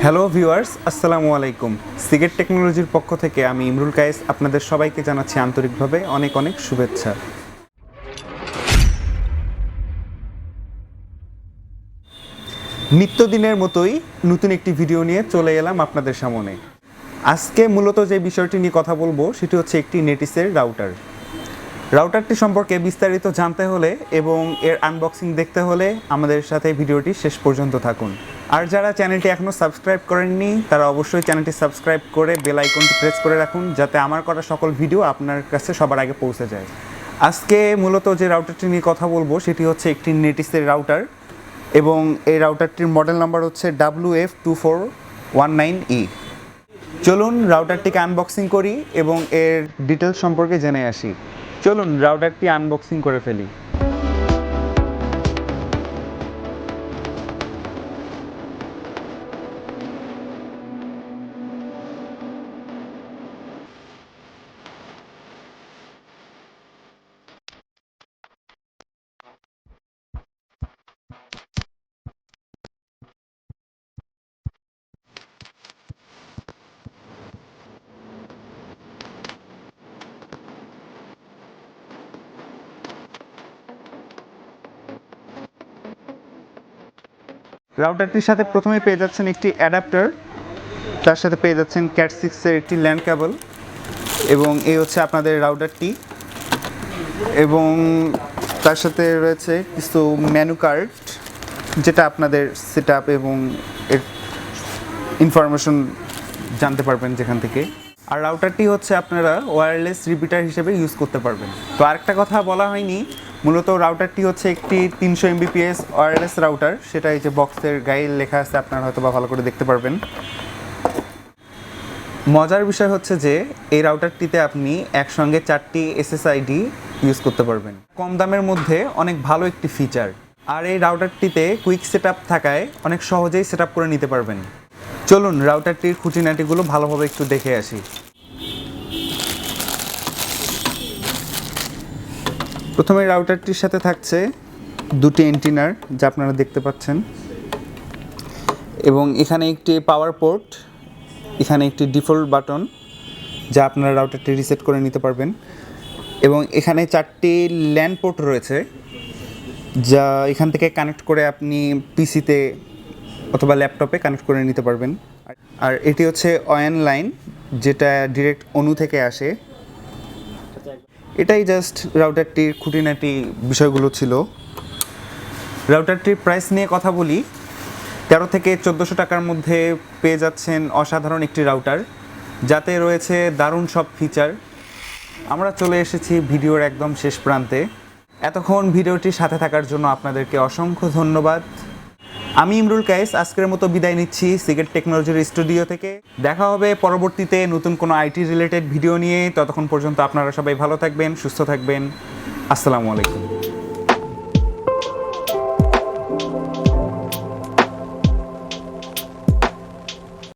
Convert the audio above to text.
Hello viewers, আসসালামু আলাইকুম। Seagate টেকনোলজির পক্ষ থেকে আমি ইমরুল কায়েস আপনাদের সবাইকে জানাচ্ছি আন্তরিকভাবে অনেক অনেক শুভেচ্ছা। নিত্যদিনের মতোই নতুন একটি ভিডিও নিয়ে চলে এলাম আপনাদের সামনে। আজকে মূলত যে বিষয়টি নিয়ে কথা বলবো সেটি হচ্ছে একটি নেটিসের রাউটার। রাউটারটি সম্পর্কে বিস্তারিত জানতে হলে এবং এর আনবক্সিং দেখতে হলে আমাদের সাথে ভিডিওটি শেষ পর্যন্ত থাকুন। আর যারা চ্যানেলটি এখনও সাবস্ক্রাইব করেননি তারা অবশ্যই চ্যানেলটি সাবস্ক্রাইব করে বেল আইকনটি প্রেস করে রাখুন, যাতে আমার করা সকল ভিডিও আপনার কাছে সবার আগে পৌঁছে যায়। আজকে মূলত যে রাউটারটি নিয়ে কথা বলবো সেটি হচ্ছে একটি নেটিসের রাউটার এবং এই রাউটারটির মডেল নাম্বার হচ্ছে WF2419E। চলুন রাউটারটিকে আনবক্সিং করি এবং এর ডিটেলস সম্পর্কে জেনে আসি। চলুন রাউটারটি আনবক্সিং করে ফেলি। রাউটারটির সাথে প্রথমে পেয়ে যাচ্ছেন একটি অ্যাডাপ্টার, তার সাথে পেয়ে যাচ্ছেন ক্যাট 6-এর একটি ল্যান্ড কেবল এবং এই হচ্ছে আপনাদের রাউটারটি। এবং তার সাথে রয়েছে কিছু মেনু কার্ড, যেটা আপনাদের সেট আপ এবং এর ইনফরমেশন জানতে পারবেন যেখান থেকে। আর রাউটারটি হচ্ছে আপনারা ওয়্যারলেস রিপিটার হিসেবে ইউজ করতে পারবেন। তো আরেকটা কথা বলা হয়নি, মূলত রাউটারটি হচ্ছে একটি 300 Mbps ওয়্যারলেস রাউটার, সেটা এই যে বক্সের গায়ে লেখা আছে, আপনারা হয়তো বা ভালো করে দেখতে পারবেন। মজার বিষয় হচ্ছে যে এই রাউটারটিতে আপনি একসঙ্গে 4টি SSID ইউজ করতে পারবেন। কম দামের মধ্যে অনেক ভালো একটি ফিচার। আর এই রাউটারটিতে কুইক সেট আপ থাকায় অনেক সহজেই সেট আপ করে নিতে পারবেন। চলুন রাউটারটির খুঁটিনাটিগুলো ভালোভাবে একটু দেখে আসি। প্রথমে রাউটারটির সাথে থাকছে দুটি এন্টিনার, যা আপনারা দেখতে পাচ্ছেন, এবং এখানে একটি পাওয়ার পোর্ট, এখানে একটি ডিফল্ট বাটন যা আপনারা রাউটারটি রিসেট করে নিতে পারবেন, এবং এখানে 4টি ল্যান পোর্ট রয়েছে যা এখান থেকে কানেক্ট করে আপনি পিসিতে অথবা ল্যাপটপে কানেক্ট করে নিতে পারবেন। আর এটি হচ্ছে ওএন লাইন, যেটা ডিরেক্ট অনু থেকে আসে। এটাই জাস্ট রাউটারটির খুঁটিনাটি বিষয়গুলো ছিল। রাউটারটির প্রাইস নিয়ে কথা বলি। 13 থেকে 1400 টাকার মধ্যে পেয়ে যাচ্ছেন অসাধারণ একটি রাউটার, যাতে রয়েছে দারুণ সব ফিচার। আমরা চলে এসেছি ভিডিওর একদম শেষ প্রান্তে। এতক্ষণ ভিডিওটির সাথে থাকার জন্য আপনাদেরকে অসংখ্য ধন্যবাদ। আমি ইমরুল কায়েস আজকের মতো বিদায় নিচ্ছি সিগেট টেকনোলজির স্টুডিও থেকে। দেখা হবে পরবর্তীতে নতুন কোনো আইটি রিলেটেড ভিডিও নিয়ে। ততক্ষণ পর্যন্ত আপনারা সবাই ভালো থাকবেন, সুস্থ থাকবেন। আসসালামু আলাইকুম।